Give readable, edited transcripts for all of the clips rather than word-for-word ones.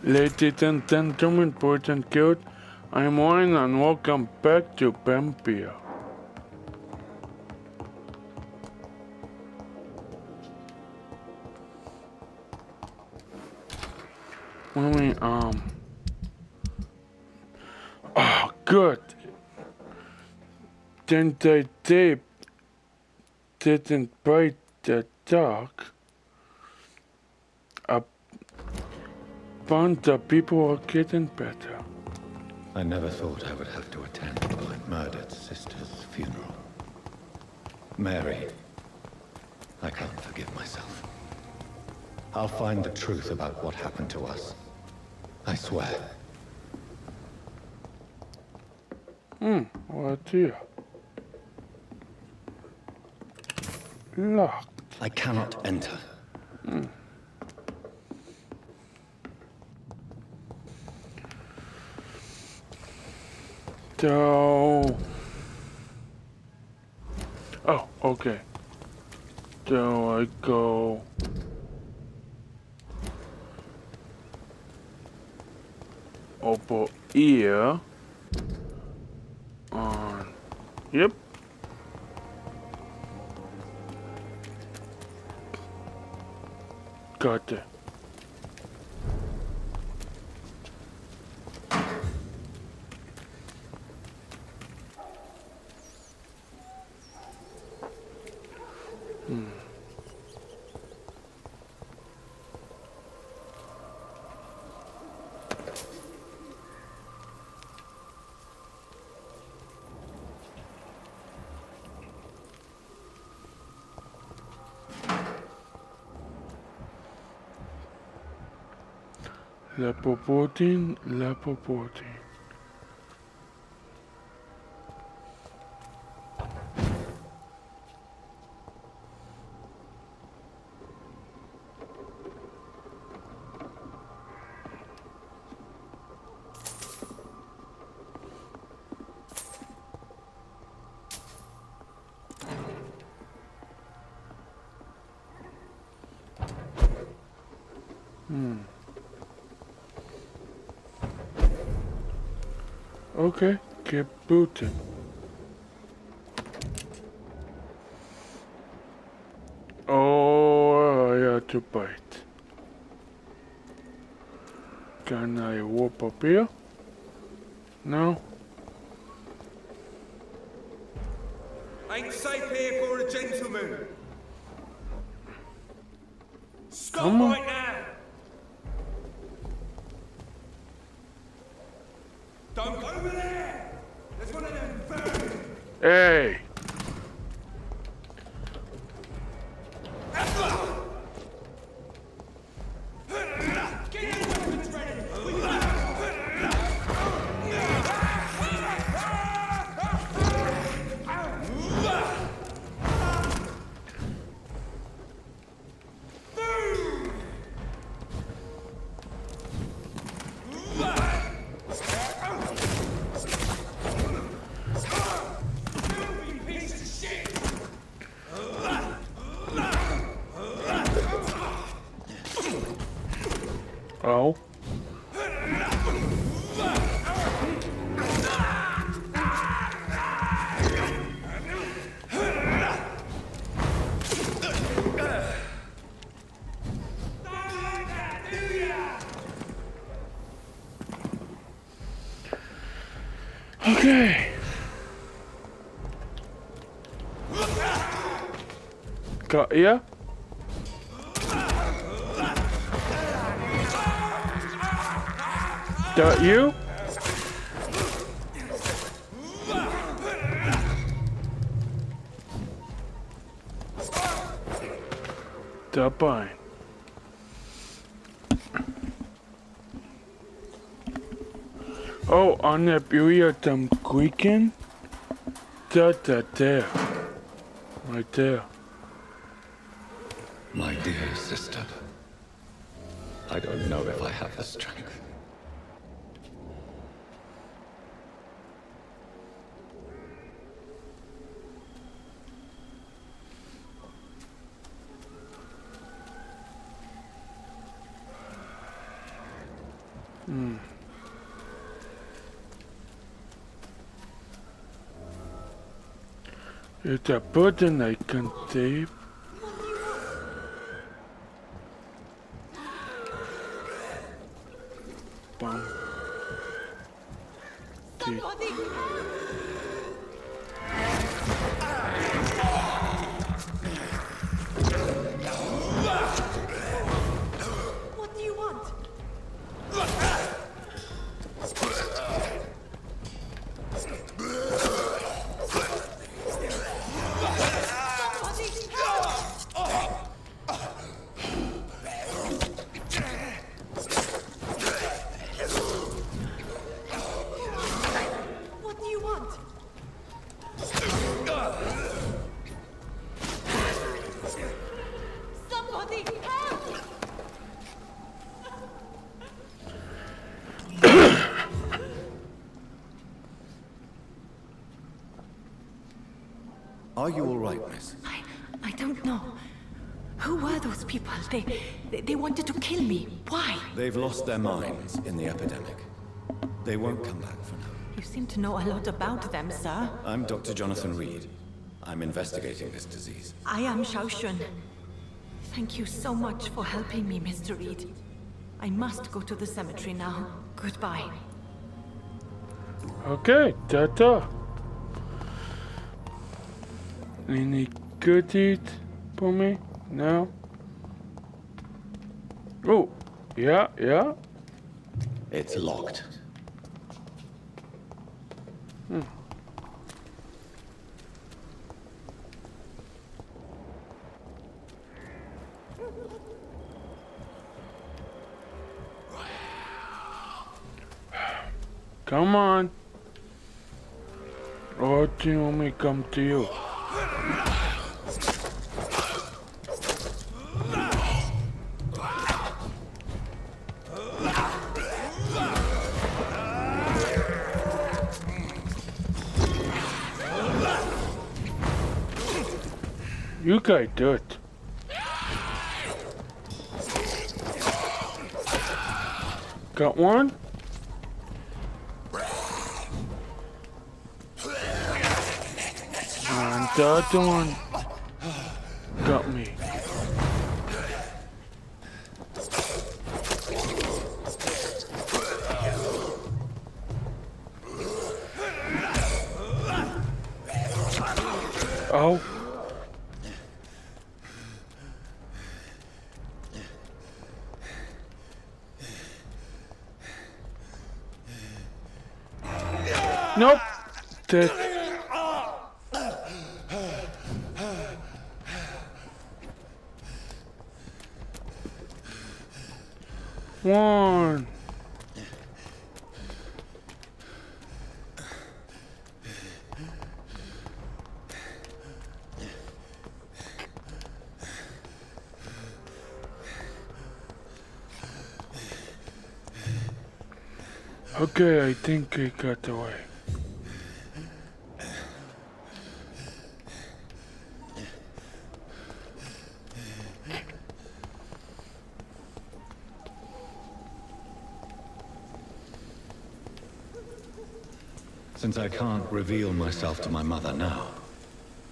Ladies and gentlemen, boys and girls, I'm Warren and welcome back to Vampyr. Oh, good. Then the tape didn't bite the dog. A bunch of people are getting better. I never thought I would have to attend my murdered sister's funeral. Mary, I can't forgive myself. I'll find the truth about what happened to us. I swear. What here? Locked. I cannot enter. So... Oh, okay. So I go... over here. On... Yep. Got it. Lapopotin. Okay, get booting. Oh, I have to bite. Can I warp up here? No? Ain't safe here for a gentleman. Stop Come on. right now. Don't go over there. There's one of them birds. Hey! Get your weapons ready. Filthy piece of shit. Oh. Don't like that, do ya? Okay. Got here. Got you. The bind. Oh, on the beauty of them creaking. That there. Right there. My dear sister, I don't know if I have the strength. It's a button I can save. Bum. Somebody! What do you want? Somebody help! What do you want? Somebody help! Are you all right, miss? I don't know. Who were those people? They wanted to kill me. Why? They've lost their minds in the epidemic. They won't come back for now. You seem to know a lot about them, sir. I'm Dr. Jonathan Reed. I'm investigating this disease. I am Xiaoxun. Thank you so much for helping me, Mr. Reed. I must go to the cemetery now. Goodbye. Okay, ta-ta. Any goodies for me? No? Oh, yeah. It's locked. Come on. Or do you want me to come to you? You guys do it. Got one? And the other one got me. Oh. Nope. Dead. One. Okay, I think I got away. Since I can't reveal myself to my mother now,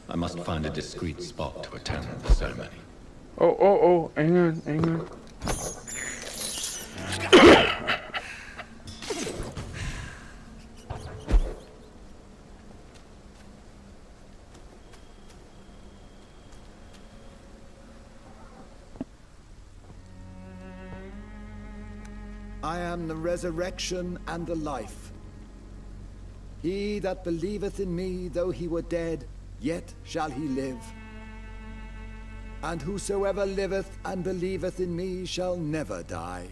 I must find a discreet spot to attend the ceremony. Oh, hang on. I am the resurrection and the life. He that believeth in me, though he were dead, yet shall he live. And whosoever liveth and believeth in me shall never die.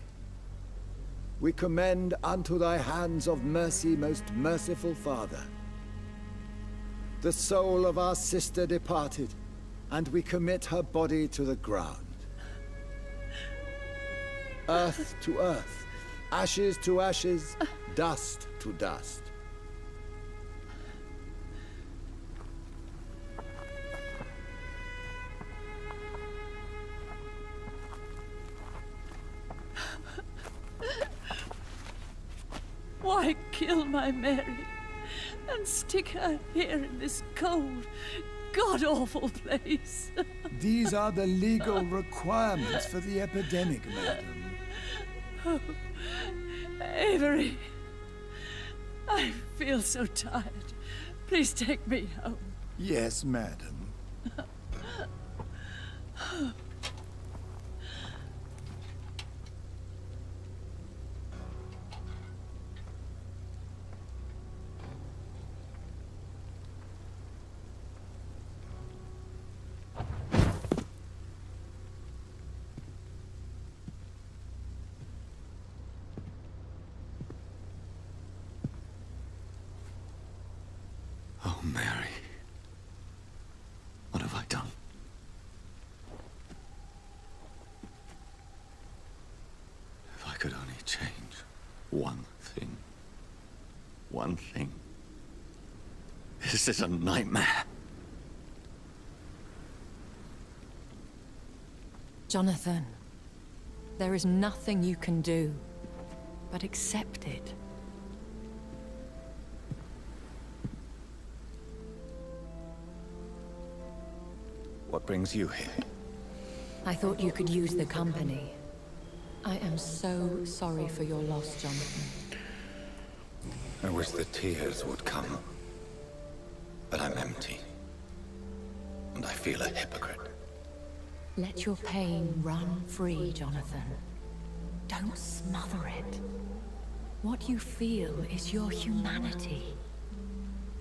We commend unto thy hands of mercy, most merciful Father, the soul of our sister departed, and we commit her body to the ground. Earth to earth, ashes to ashes, dust to dust. Why kill my Mary and stick her here in this cold, god-awful place? These are the legal requirements for the epidemic, madam. Oh, Avery, I feel so tired. Please take me home. Yes, madam. Oh, Mary. What have I done? If I could only change one thing. One thing. This is a nightmare. Jonathan, there is nothing you can do but accept it. What brings you here? I thought you could use the company. I am so sorry for your loss, Jonathan. I wish the tears would come. But I'm empty. And I feel a hypocrite. Let your pain run free, Jonathan. Don't smother it. What you feel is your humanity.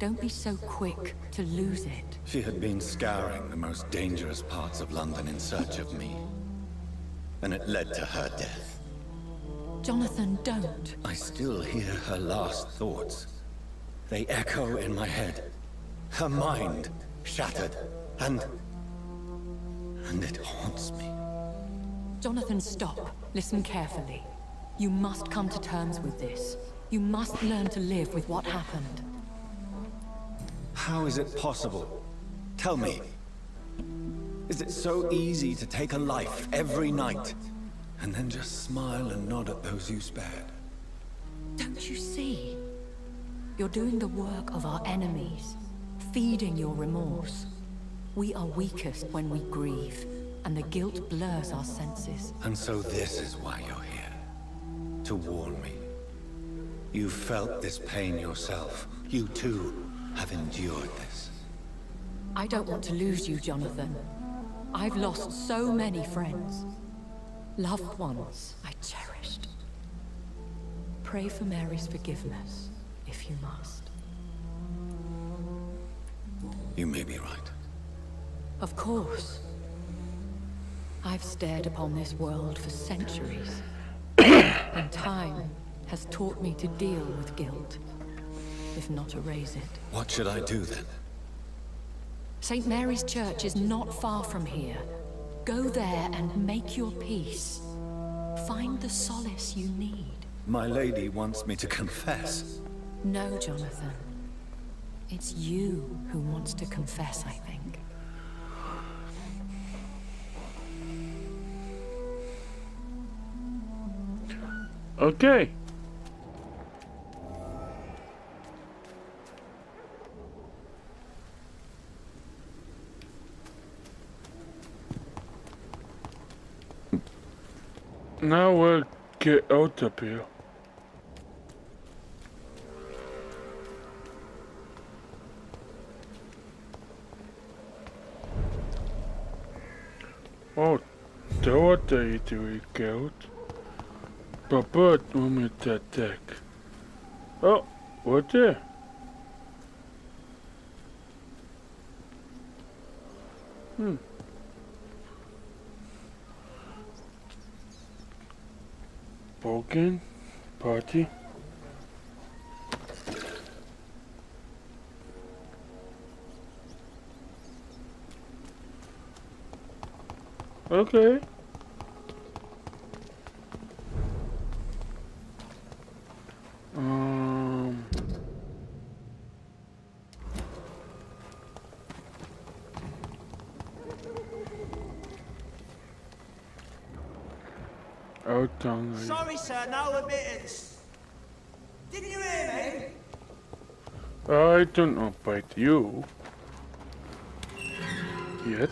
Don't be so quick to lose it. She had been scouring the most dangerous parts of London in search of me. And it led to her death. Jonathan, don't. I still hear her last thoughts. They echo in my head. Her mind shattered, and it haunts me. Jonathan, stop. Listen carefully. You must come to terms with this. You must learn to live with what happened. How is it possible? Tell me. Is it so easy to take a life every night, and then just smile and nod at those you spared? Don't you see? You're doing the work of our enemies, feeding your remorse. We are weakest when we grieve, and the guilt blurs our senses. And so this is why you're here. To warn me. You felt this pain yourself. You too have endured this. I don't want to lose you, Jonathan. I've lost so many friends. Loved ones I cherished. Pray for Mary's forgiveness, if you must. You may be right. Of course. I've stared upon this world for centuries. And time has taught me to deal with guilt, if not erase it. What should I do then? St. Mary's Church is not far from here. Go there and make your peace. Find the solace you need. My lady wants me to confess. No, Jonathan. It's you who wants to confess, I think. Okay. Now we'll get out of here. Oh, what are you doing, out? Papa told me to attack. Oh, what there? Broken party. Okay. Out on. Sorry, sir, no admittance. Didn't you hear me? I don't know about you. Yet.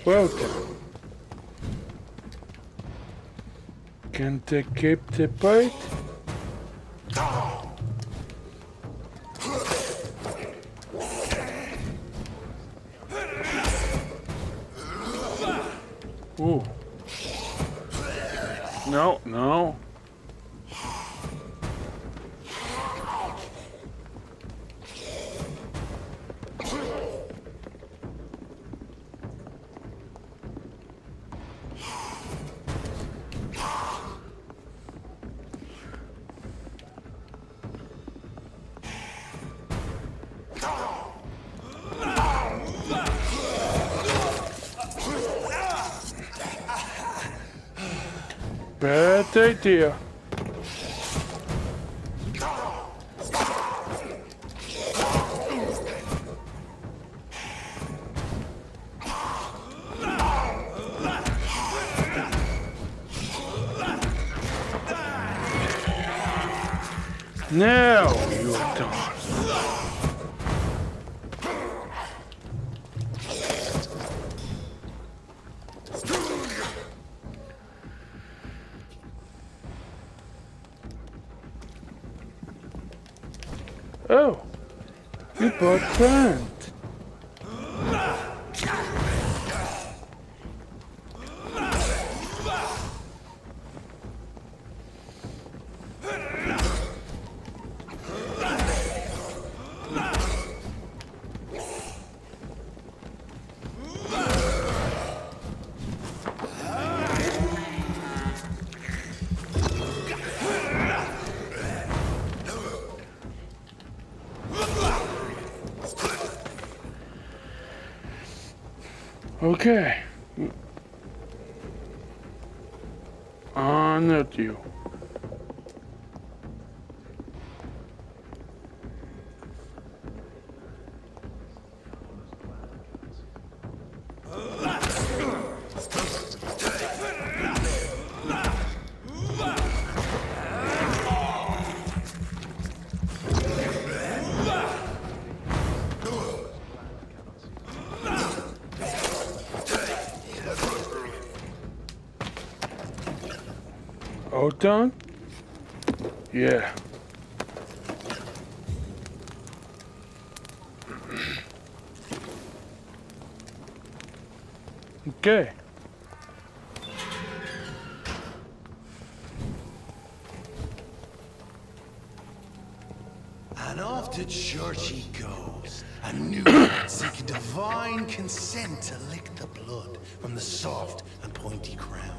Welcome. Can they keep the bite? Ooh. No, no. Bad idea. Now you're done. Oh, you bought Grant. Okay. Not you. All done? Yeah. Okay. And off to church he goes, a new man seeking divine consent to lick the blood from the soft and pointy crown.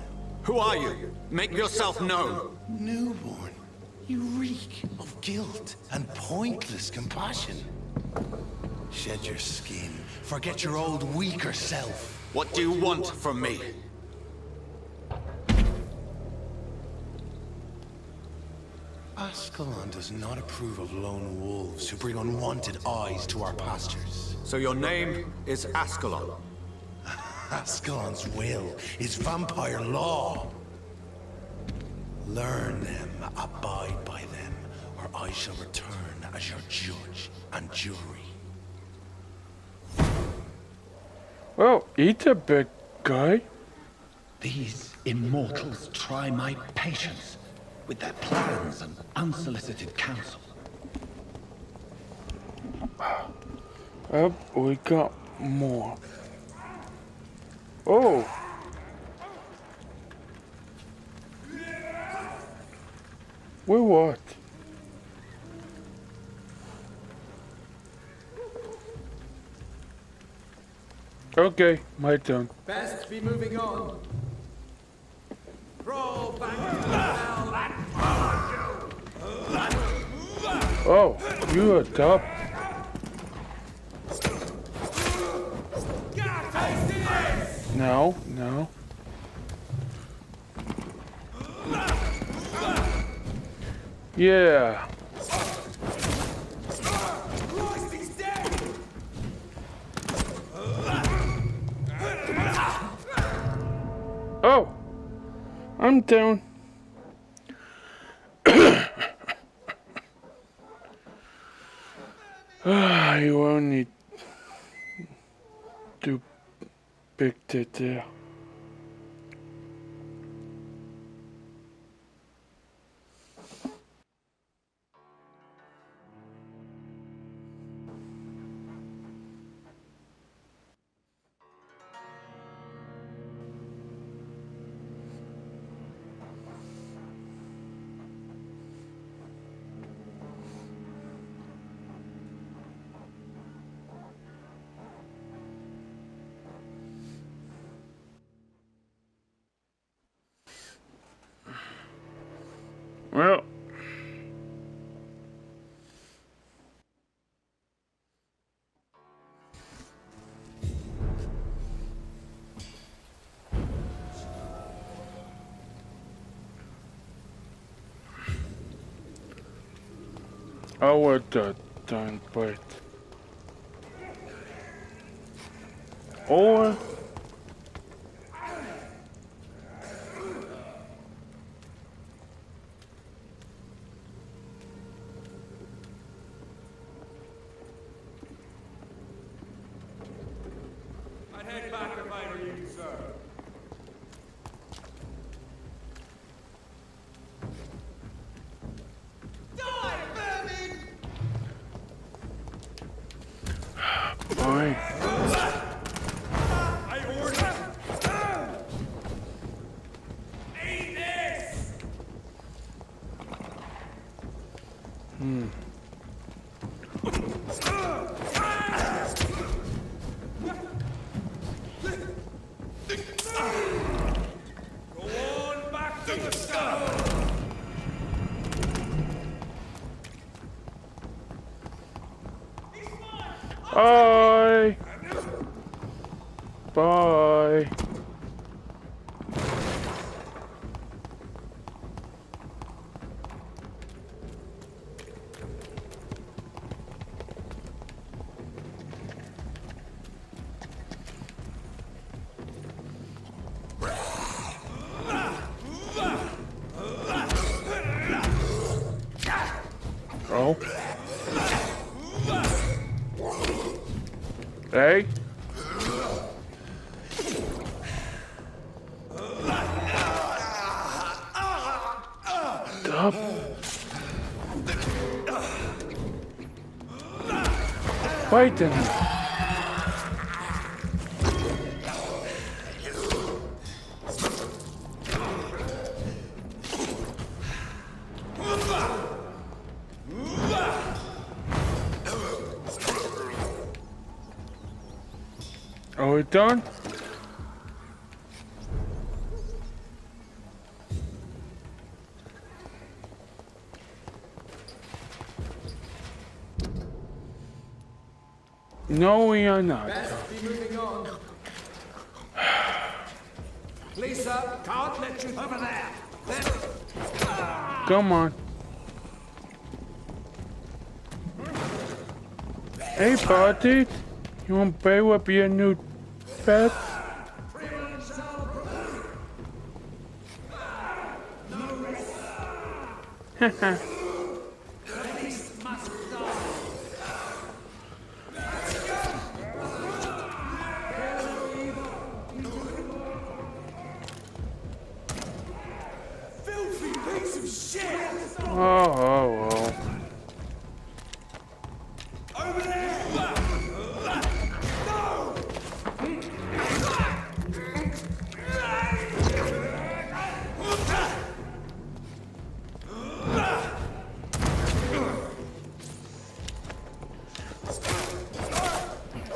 Who are you? Make yourself known. Newborn, you reek of guilt and pointless compassion. Shed your skin, forget your old weaker self. What do you want from me? Ascalon does not approve of lone wolves who bring unwanted eyes to our pastures. So your name is Ascalon. Ascalon's will is vampire law. Learn them, abide by them, or I shall return as your judge and jury. Well, eat a big guy. These immortals try my patience with their plans and unsolicited counsel. We got more. Oh. Wait, what? Okay, my turn. Best be moving on. Roll back. Oh, you are top. No, no. Yeah. Oh, I'm down. You only do big it there. Well, I would done, but or I'd head back if I were you, sir. Die, vermin! boy. I order. Eat this! Go on back to the stove! Bye. Bye. Oh. Hey. Stop. Fighting. Are we done? No, we are not. Best be moving on. Lisa, can't let you over there. Come on. Hey, party. You want to play with your new pet? Haha. Filthy piece of shit! Oh. Over there! No!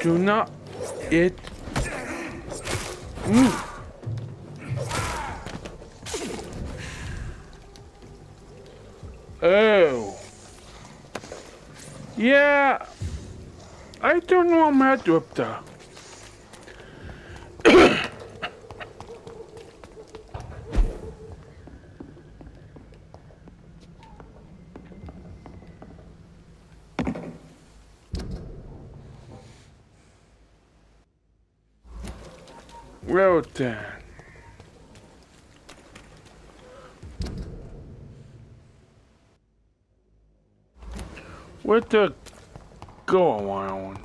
Do not eat. Oh. Yeah. I don't know I'm at up there. Well then. What the go around?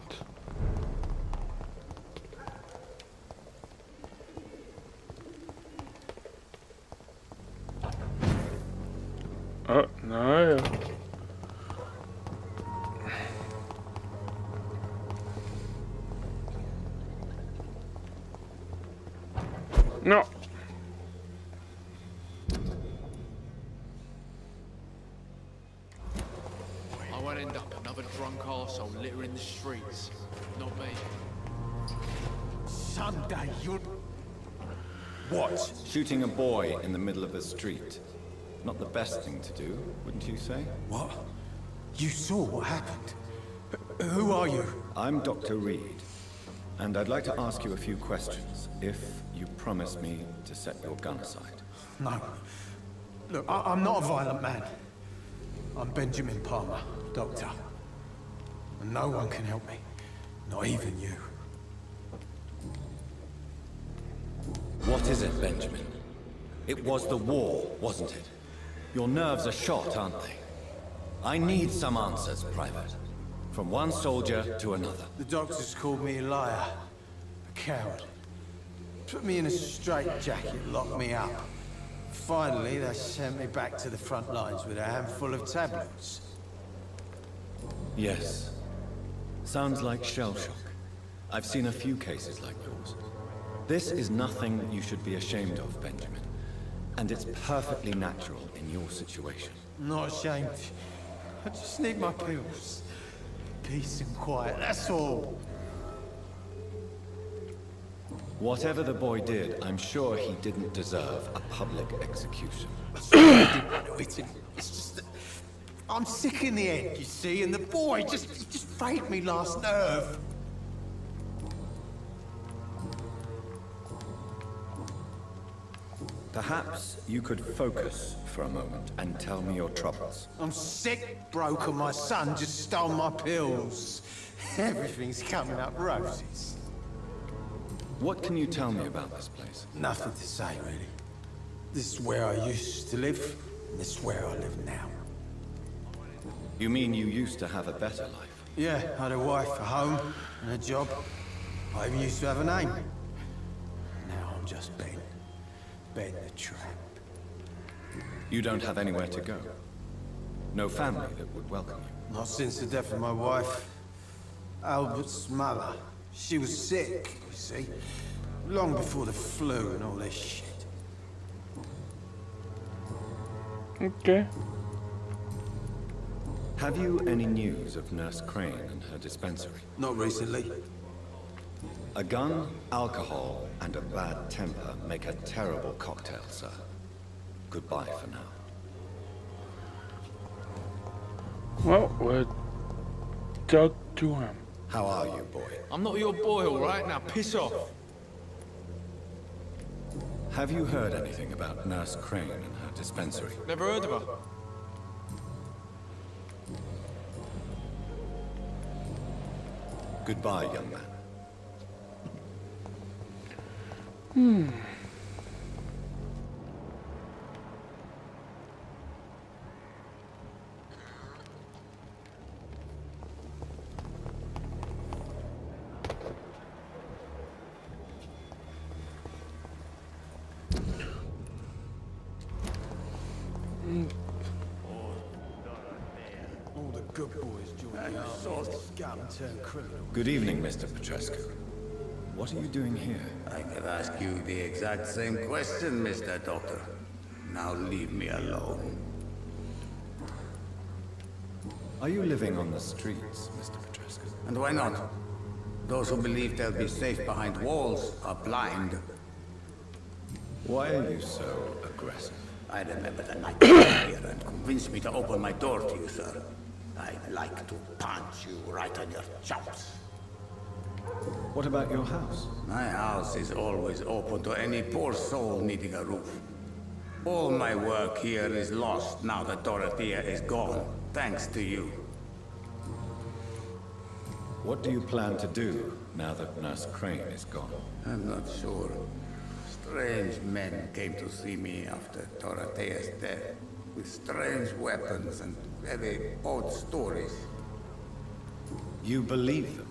Oh, no. No. I won't end up another drunk arsehole littering the streets. Not me. Someday you'll... What? Shooting a boy in the middle of the street. Not the best thing to do, wouldn't you say? What? You saw what happened? Who are you? I'm Dr. Reed, and I'd like to ask you a few questions, if you promise me to set your gun aside. No. Look, I'm not a violent man. I'm Benjamin Palmer, doctor. And no one can help me. Not even you. What is it, Benjamin? It was the war, wasn't it? Your nerves are shot, aren't they? I need some answers, Private. From one soldier to another. The doctors called me a liar. A coward. Put me in a straitjacket, locked me up. Finally, they sent me back to the front lines with a handful of tablets. Yes. Sounds like shell shock. I've seen a few cases like yours. This is nothing you should be ashamed of, Benjamin. And it's perfectly natural in your situation. Not ashamed. I just need my pills. Peace and quiet, that's all. Whatever the boy did, I'm sure he didn't deserve a public execution. It's just that I'm sick in the head, you see, and the boy just frayed me last nerve. Perhaps you could focus for a moment and tell me your troubles. I'm sick, broken. My son just stole my pills. Everything's coming up roses. What can you tell me about this place? Nothing to say, really. This is where I used to live, and this is where I live now. You mean you used to have a better life? Yeah, I had a wife, a home, and a job. I even used to have a name. Now I'm just Ben. Ben the Tramp. You don't have anywhere to go? No family that would welcome you? Not since the death of my wife. Albert's mother. She was sick, you see. Long before the flu and all this shit. Okay. Have you any news of Nurse Crane and her dispensary? Not recently. A gun, alcohol, and a bad temper make a terrible cocktail, sir. Goodbye for now. Well, we're talk to him. How are you, boy? I'm not your boy, all right? Now piss off. Have you heard anything about Nurse Crane and her dispensary? Never heard of her. Goodbye, young man. All the good boys joined the army. Scum turned criminal. Good evening, Mr. Petrescu. What are you doing here? I could ask you the exact same question, Mr. Doctor. Now leave me alone. Are you living on the streets, Mr. Petrescu? And why not? Those who believe they'll be safe behind walls are blind. Why are you so aggressive? I remember the night you were here and convinced me to open my door to you, sir. I'd like to punch you right on your chops. What about your house? My house is always open to any poor soul needing a roof. All my work here is lost now that Dorothea is gone, thanks to you. What do you plan to do now that Nurse Crane is gone? I'm not sure. Strange men came to see me after Dorothea's death, with strange weapons and very odd stories. You believe them?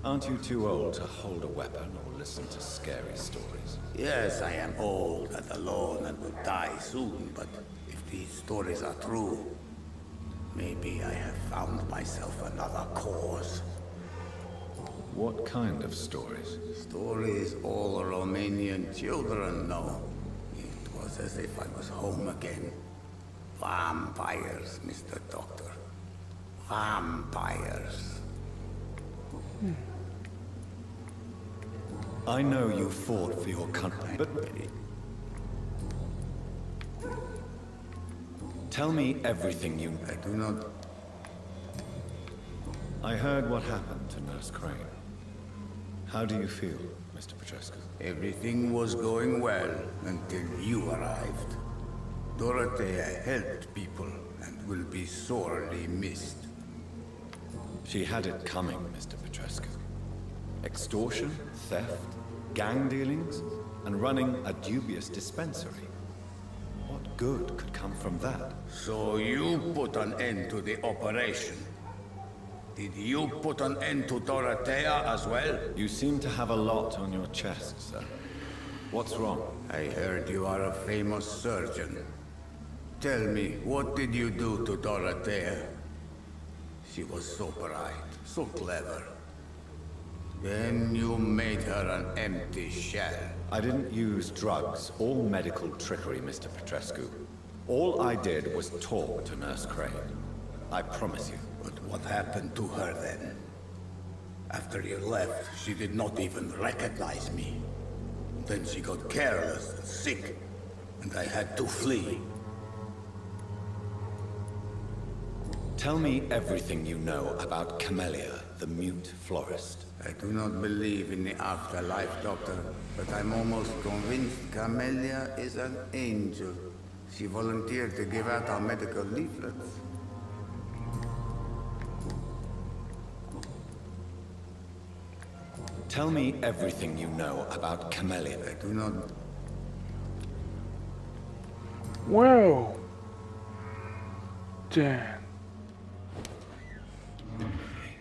Aren't you too old to hold a weapon or listen to scary stories? Yes, I am old and alone and will die soon, but if these stories are true, maybe I have found myself another cause. What kind of stories? Stories all Romanian children know. It was as if I was home again. Vampires, Mr. Doctor. Vampires. I know you fought for your country, but... Tell me everything you know. I do not... I heard what happened to Nurse Crane. How do you feel, Mr. Petrescu? Everything was going well until you arrived. Dorothea helped people and will be sorely missed. She had it coming, Mr. Petrescu. Extortion, theft, gang dealings, and running a dubious dispensary. What good could come from that? So you put an end to the operation. Did you put an end to Dorothea as well? You seem to have a lot on your chest, sir. What's wrong? I heard you are a famous surgeon. Tell me, what did you do to Dorothea? She was so bright, so clever. Then you made her an empty shell. I didn't use drugs or medical trickery, Mr. Petrescu. All I did was talk to Nurse Crane. I promise you. But what happened to her then? After you left, she did not even recognize me. Then she got careless and sick, and I had to flee. Tell me everything you know about Camellia, the mute florist. I do not believe in the afterlife, Doctor, but I'm almost convinced Camellia is an angel. She volunteered to give out our medical leaflets. Tell me everything you know about Camellia. I do not... Well, then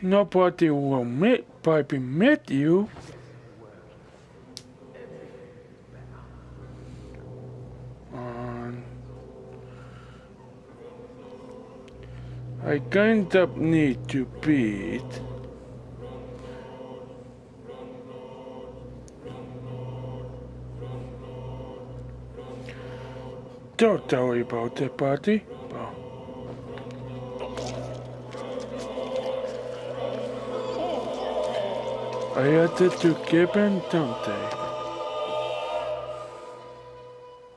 nobody will probably meet you. I kind of need to beat Don't worry about that, buddy. I had to give in, don't they?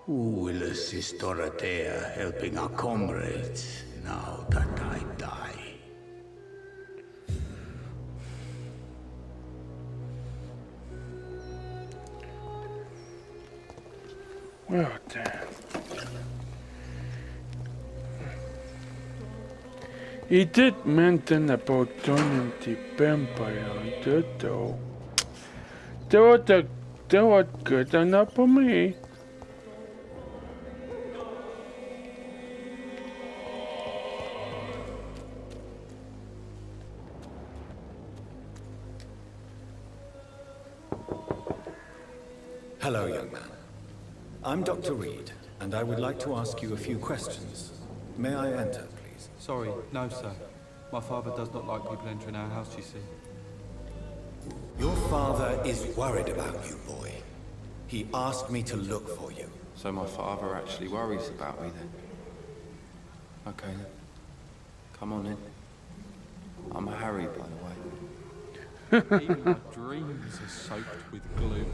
Who will assist Dorothea helping our comrades now that I die? Well then. He did mention about joining the Vampyr Hunter though. That was good enough for me. Hello, young man. I'm Dr. Reed, and I would like to ask you a few questions. May I enter, please? Sorry, no, sir. My father does not like people entering our house, you see. Your father is worried about you, boy. He asked me to look for you. So my father actually worries about me then? Okay then. Come on in. I'm Harry, by the way. Even my dreams are soaked with glue.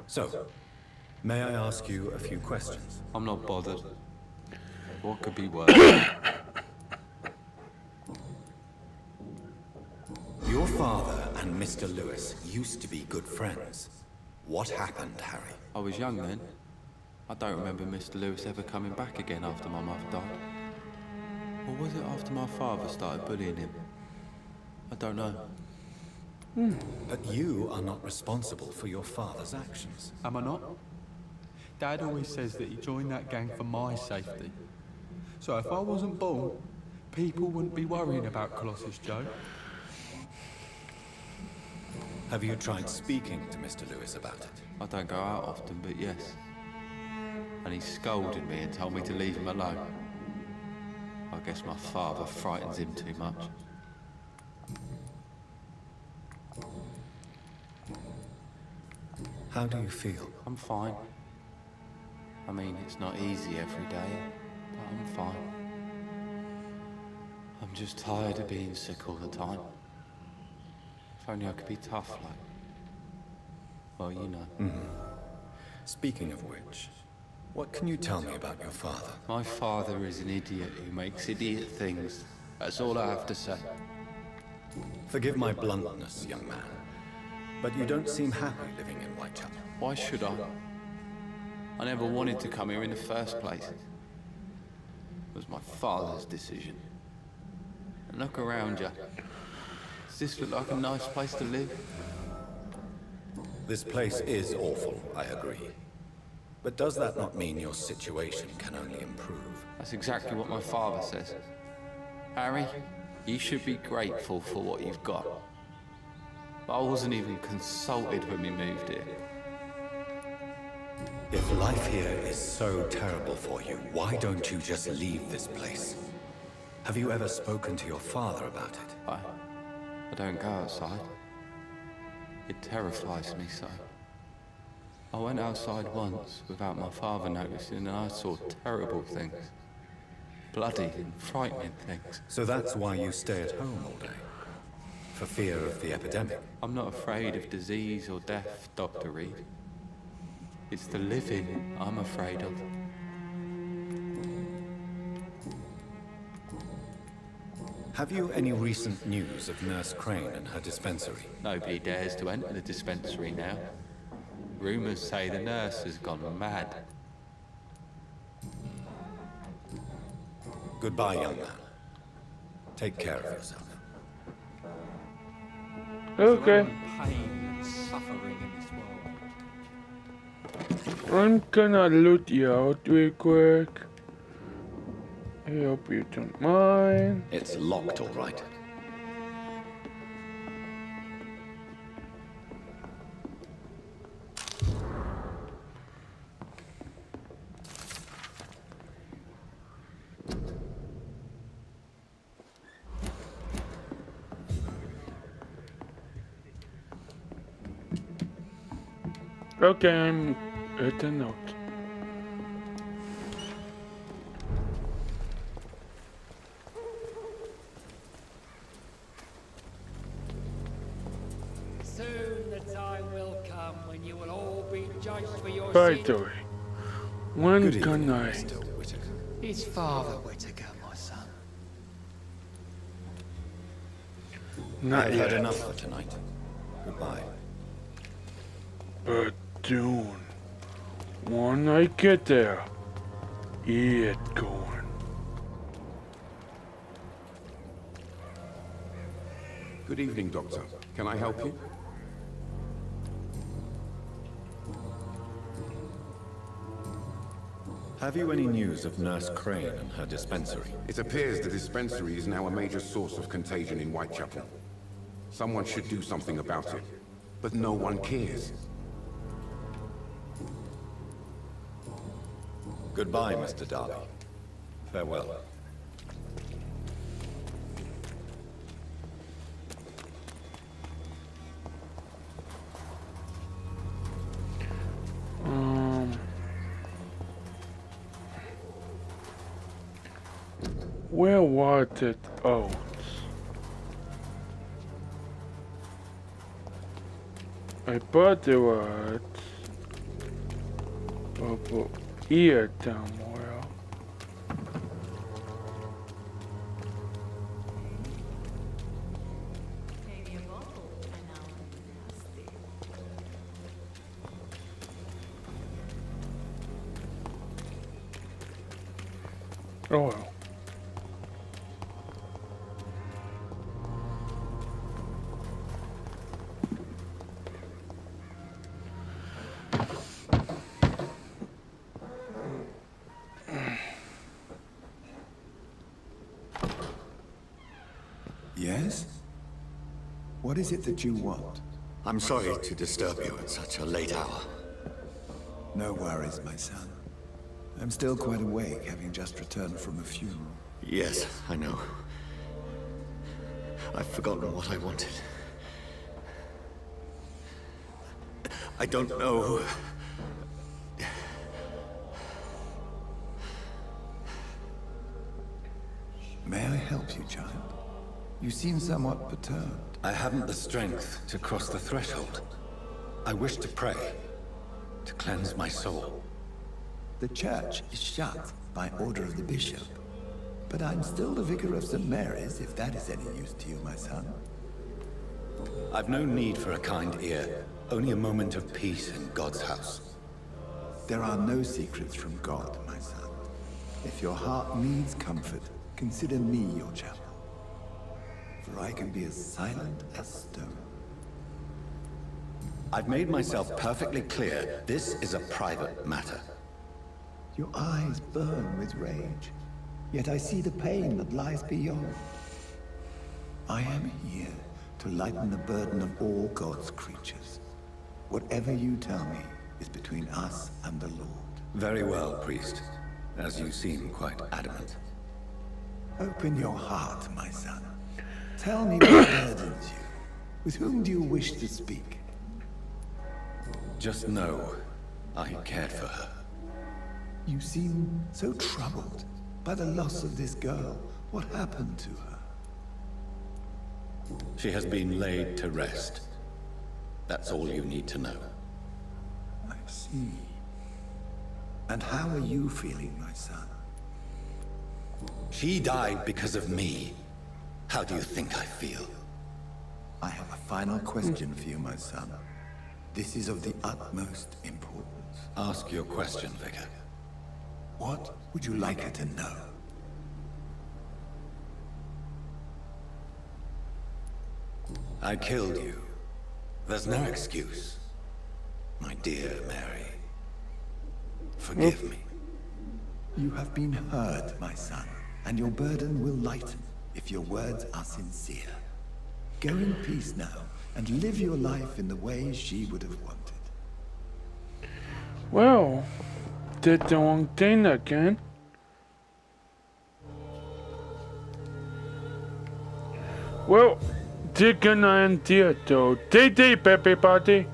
So, may I ask you a few questions? I'm not bothered. What could be worse? Your father and Mr. Lewis used to be good friends. What happened, Harry? I was young then. I don't remember Mr. Lewis ever coming back again after my mother died. was it after my father started bullying him? I don't know. But you are not responsible for your father's actions. Am I not? Dad always says that he joined that gang for my safety. So if I wasn't born, people wouldn't be worrying about Colossus Joe. Have you tried speaking to Mr. Lewis about it? I don't go out often, but yes. And he scolded me and told me to leave him alone. I guess my father frightens him too much. How do you feel? I'm fine. I mean, it's not easy every day, but I'm fine. I'm just tired of being sick all the time. If only I could be tough like... Well, you know. Speaking of which, what can you tell me about your father? My father is an idiot who makes idiot things. That's all I have to say. Forgive my bluntness, young man, but you don't seem happy living in Whitechapel. Why should I? I never wanted to come here in the first place. It was my father's decision. And look around you. Does this look like a nice place to live? This place is awful, I agree. But does that not mean your situation can only improve? That's exactly what my father says. Harry, you should be grateful for what you've got. But I wasn't even consulted when we moved here. If life here is so terrible for you, why don't you just leave this place? Have you ever spoken to your father about it? I don't go outside. It terrifies me so. I went outside once without my father noticing and I saw terrible things. Bloody and frightening things. So that's why you stay at home all day? For fear of the epidemic? I'm not afraid of disease or death, Dr. Reed. It's the living I'm afraid of. Have you any recent news of Nurse Crane and her dispensary? Nobody dares to enter the dispensary now. Rumors say the nurse has gone mad. Goodbye, young man. Take care of yourself. Okay. Pain and suffering in this world. I'm gonna loot you out real quick. I hope you don't mind. It's locked, all right. Okay, I'm at a note. Soon the time will come when you will all be judged for your By sins. the way, when Good can evening, I? Mr. Whittaker. It's Father Whittaker, my son. Not I've had yet. enough for tonight. Goodbye. But soon, when I get there, get going. Good evening, Doctor. Can I help you? Have you any news of Nurse Crane and her dispensary? It appears the dispensary is now a major source of contagion in Whitechapel. Someone should do something about it, but no one cares. Goodbye, Mr. Darby. Farewell. Where was it? Oh. I thought there was over here somewhere. Oh well. Yes? What is it that you want? I'm sorry to disturb you at such a late hour. No worries, my son. I'm still quite awake, having just returned from a funeral. Yes, I know. I've forgotten what I wanted. I don't know. May I help you, child? You seem somewhat perturbed. I haven't the strength to cross the threshold. I wish to pray, to cleanse my soul. The church is shut by order of the bishop. But I'm still the vicar of St. Mary's, if that is any use to you, my son. I've no need for a kind ear, only a moment of peace in God's house. There are no secrets from God, my son. If your heart needs comfort, consider me your chapel. For I can be as silent as stone. I've made myself perfectly clear. This is a private matter. Your eyes burn with rage, yet I see the pain that lies beyond. I am here to lighten the burden of all God's creatures. Whatever you tell me is between us and the Lord. Very well, priest, as you seem quite adamant. Open your heart, my son. Tell me what burdens you. With whom do you wish to speak? Just know, I cared for her. You seem so troubled by the loss of this girl. What happened to her? She has been laid to rest. That's all you need to know. I see. And how are you feeling, my son? She died because of me. How do you think I feel? I have a final question for you, my son. This is of the utmost importance. Ask your question, Vicar. What would you like her to know? I killed you. There's no excuse. My dear Mary. Forgive me. You have been heard, my son, and your burden will lighten if your words are sincere. Go in peace now, and live your life in the way she would have wanted. Well, did the wrong thing again. Well, they're gonna end here though. Day, Pepe Party.